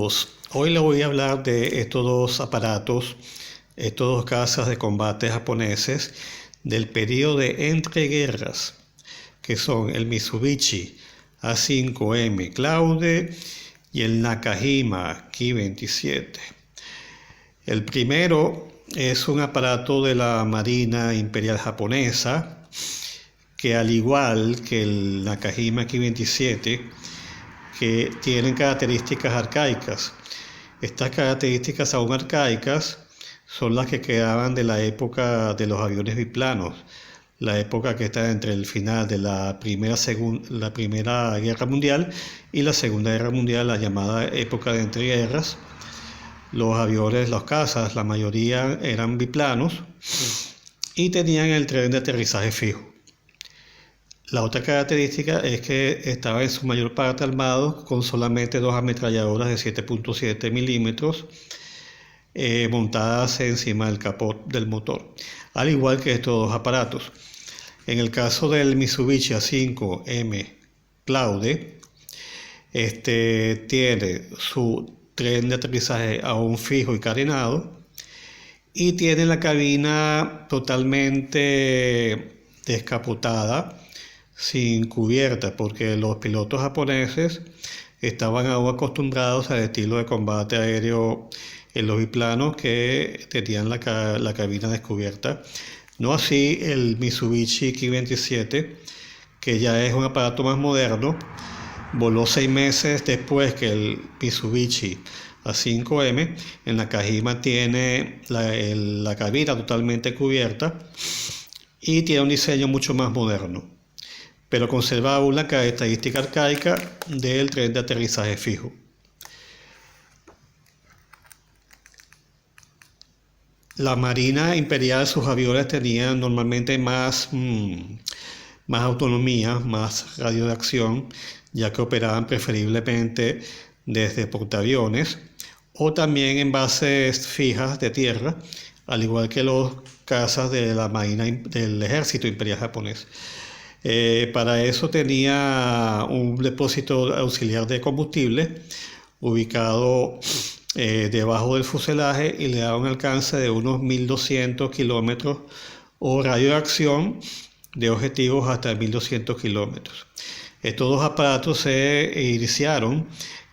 todos. Hoy les voy a hablar de estos dos aparatos, estos dos cazas de combate japoneses del periodo de entreguerras, que son el Mitsubishi A5M Claude y el Nakajima Ki-27. El primero es un aparato de la Marina Imperial Japonesa que, al igual que el Nakajima Ki-27, que tienen características arcaicas. Estas características aún arcaicas son las que quedaban de la época de los aviones biplanos, la época que está entre el final de la primera Guerra Mundial y la Segunda Guerra Mundial, la llamada época de entreguerras. Los aviones, los cazas, la mayoría eran biplanos y tenían el tren de aterrizaje fijo. La otra característica es que estaba en su mayor parte armado con solamente dos ametralladoras de 7.7 milímetros montadas encima del capó del motor, al igual que estos dos aparatos. En el caso del Mitsubishi A5M Claude, tiene su tren de aterrizaje aún fijo y carenado y tiene la cabina totalmente descapotada, sin cubierta, porque los pilotos japoneses estaban aún acostumbrados al estilo de combate aéreo en los biplanos que tenían la cabina descubierta. No así el Mitsubishi Ki-27, que ya es un aparato más moderno. Voló 6 meses después que el Mitsubishi A5M. En la Nakajima tiene la cabina totalmente cubierta y tiene un diseño mucho más moderno, pero conserva aún la característica arcaica del tren de aterrizaje fijo. La Marina Imperial, sus aviones tenían normalmente más autonomía, más radio de acción, ya que operaban preferiblemente desde portaaviones o también en bases fijas de tierra, al igual que los cazas de la Marina del Ejército Imperial Japonés. Para eso tenía un depósito auxiliar de combustible ubicado debajo del fuselaje y le daba un alcance de unos 1200 kilómetros o radio de acción de objetivos hasta 1200 kilómetros. Estos dos aparatos se iniciaron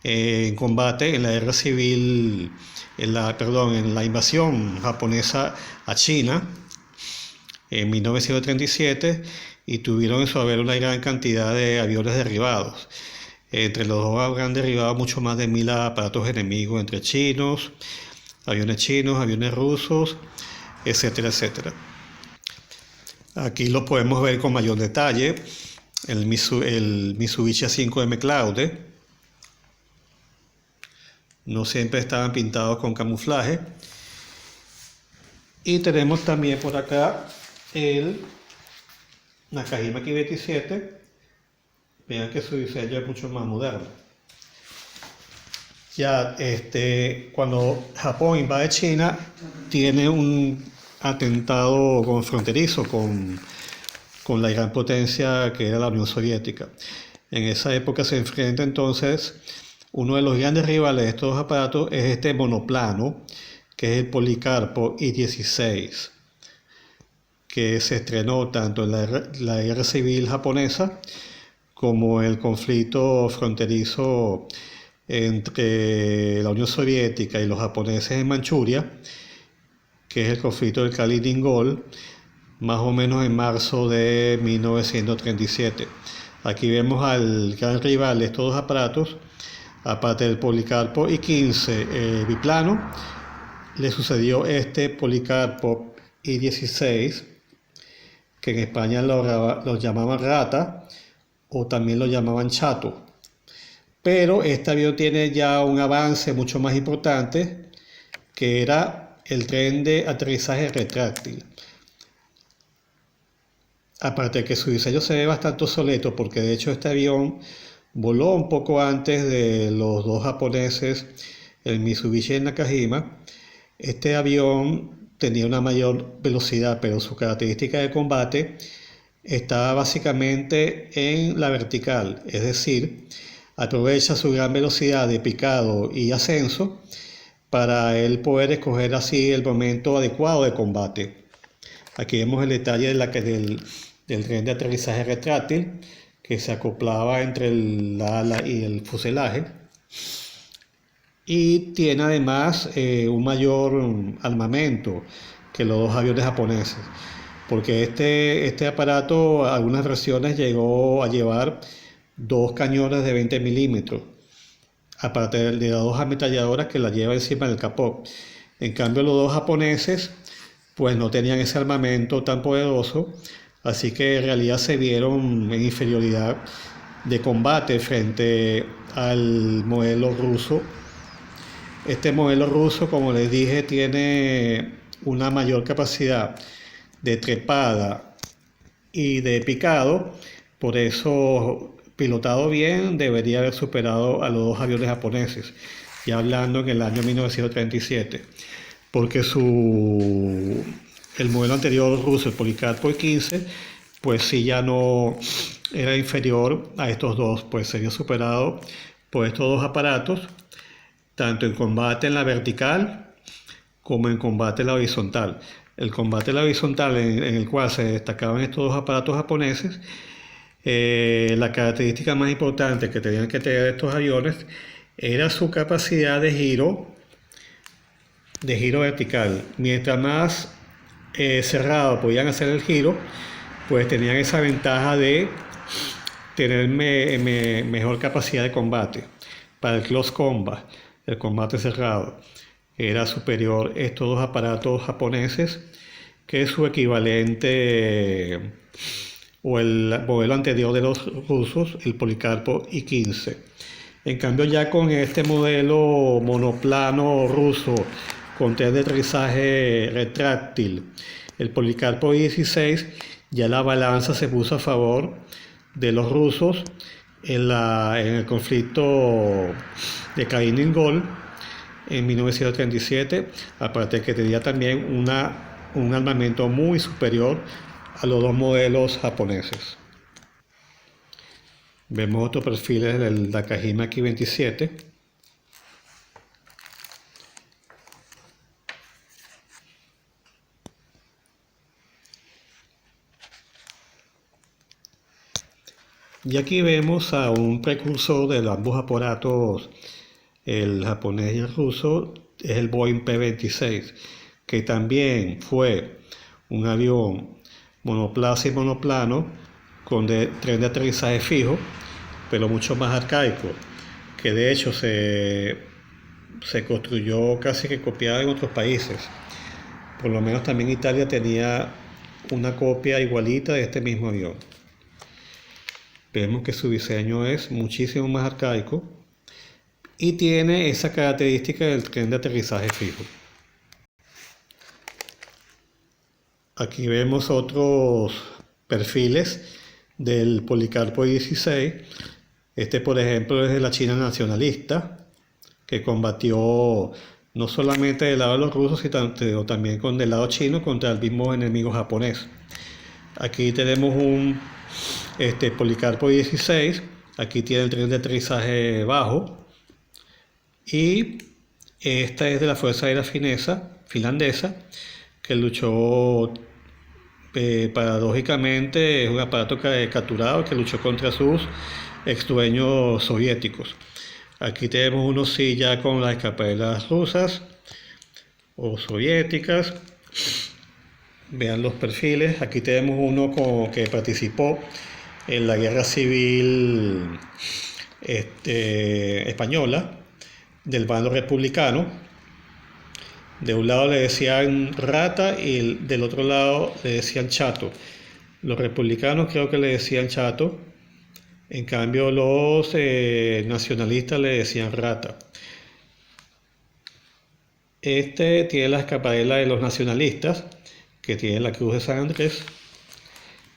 en combate en la guerra civil, en la invasión japonesa a China en 1937, y tuvieron en su haber una gran cantidad de aviones derribados. Entre los dos habrán derribado mucho más de 1000 aparatos enemigos, entre aviones rusos, etcétera, etcétera. Aquí lo podemos ver con mayor detalle, el Mitsubishi A5M Claude. No siempre estaban pintados con camuflaje. Y tenemos también por acá el Nakajima Ki-27. Vean que su diseño es mucho más moderno. Ya cuando Japón invade China, tiene un atentado fronterizo con la gran potencia que era la Unión Soviética. En esa época se enfrenta entonces uno de los grandes rivales de estos aparatos, es este monoplano, que es el Policarpo I-16, que se estrenó tanto en la guerra civil japonesa como el conflicto fronterizo entre la Unión Soviética y los japoneses en Manchuria, que es el conflicto del Kaliningrado, más o menos en marzo de 1937. Aquí vemos al gran rival de estos dos aparatos, aparte del Policarpo I-15 biplano, le sucedió este Policarpo I-16, que en España lo llamaban Rata o también lo llamaban Chato. Pero este avión tiene ya un avance mucho más importante, que era el tren de aterrizaje retráctil. Aparte de que su diseño se ve bastante obsoleto, porque de hecho este avión voló un poco antes de los dos japoneses, el Mitsubishi y el Nakajima. Este avión tenía una mayor velocidad, pero su característica de combate estaba básicamente en la vertical, es decir, aprovecha su gran velocidad de picado y ascenso para él poder escoger así el momento adecuado de combate. Aquí vemos el detalle del tren de aterrizaje retráctil que se acoplaba entre el ala y el fuselaje, y tiene además un mayor armamento que los dos aviones japoneses, porque este aparato, algunas versiones llegó a llevar dos cañones de 20 milímetros, aparte de las dos ametralladoras que la lleva encima del capó. En cambio, los dos japoneses pues no tenían ese armamento tan poderoso, así que en realidad se vieron en inferioridad de combate frente al modelo ruso. Este modelo ruso, como les dije, tiene una mayor capacidad de trepada y de picado, por eso, pilotado bien, debería haber superado a los dos aviones japoneses, ya hablando en el año 1937, porque el modelo anterior ruso, el Polikarpo I-15, pues sí ya no era inferior a estos dos, pues sería superado por estos dos aparatos, tanto en combate en la vertical como en combate en la horizontal. El combate en la horizontal, en el cual se destacaban estos dos aparatos japoneses, la característica más importante que tenían que tener estos aviones era su capacidad de giro vertical. Mientras más cerrado podían hacer el giro, pues tenían esa ventaja de tener mejor capacidad de combate. Para el close combat, el combate cerrado, era superior estos dos aparatos japoneses que su equivalente o el modelo anterior de los rusos, el Polikarpo I-15. En cambio, ya con este modelo monoplano ruso con tren de aterrizaje retráctil, el Polikarpo I-16, ya la balanza se puso a favor de los rusos en el conflicto de Kaliningrado en 1937, aparte de que tenía también un armamento muy superior a los dos modelos japoneses. Vemos otros perfiles del Nakajima Ki-27. Y aquí vemos a un precursor de ambos aparatos, el japonés y el ruso, es el Boeing P-26, que también fue un avión monoplaza y monoplano con tren de aterrizaje fijo, pero mucho más arcaico, que de hecho se construyó casi que copiado en otros países. Por lo menos también Italia tenía una copia igualita de este mismo avión. Vemos que su diseño es muchísimo más arcaico y tiene esa característica del tren de aterrizaje fijo. Aquí vemos otros perfiles del Polikarpo I-16. Este, por ejemplo, es de la China nacionalista, que combatió no solamente del lado de los rusos, sino también del lado chino contra el mismo enemigo japonés. Aquí tenemos un Polikarpo I-16. Aquí tiene el tren de aterrizaje bajo. Y esta es de la Fuerza Aérea finlandesa, que luchó, paradójicamente, es un aparato capturado que luchó contra sus ex dueños soviéticos. Aquí tenemos uno sí ya con las escapaderas rusas o soviéticas. Vean los perfiles. Aquí tenemos uno que participó en la guerra civil española, del bando republicano. De un lado le decían rata y del otro lado le decían chato. Los republicanos creo que le decían chato, en cambio los nacionalistas le decían rata. Este tiene la escapadela de los nacionalistas, que tiene la Cruz de San Andrés,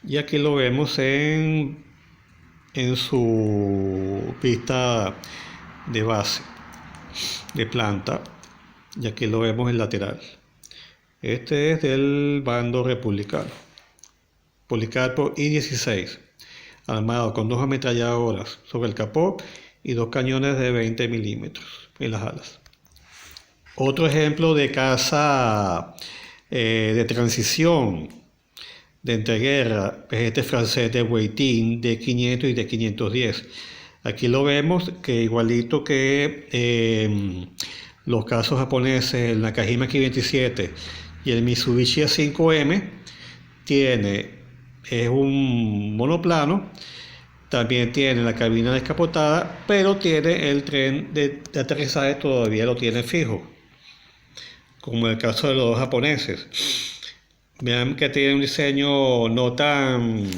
y aquí lo vemos en su pista de base, de planta, y aquí lo vemos en lateral. Este es del bando republicano. Polikarpo I-16, armado con dos ametralladoras sobre el capó y 2 cañones de 20 milímetros en las alas. Otro ejemplo de caza de transición de entreguerra es este francés de Waiting de 500 y de 510. Aquí lo vemos que igualito que los casos japoneses, el Nakajima Ki-27 y el Mitsubishi A5M, es un monoplano, también tiene la cabina descapotada, pero tiene el tren de aterrizaje, todavía lo tiene fijo, como en el caso de los dos japoneses. Vean que tiene un diseño no tan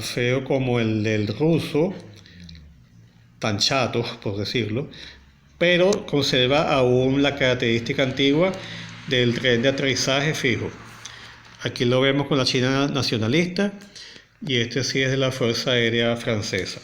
feo como el del ruso, tan chato por decirlo, pero conserva aún la característica antigua del tren de aterrizaje fijo. Aquí lo vemos con la China nacionalista y este sí es de la Fuerza Aérea Francesa.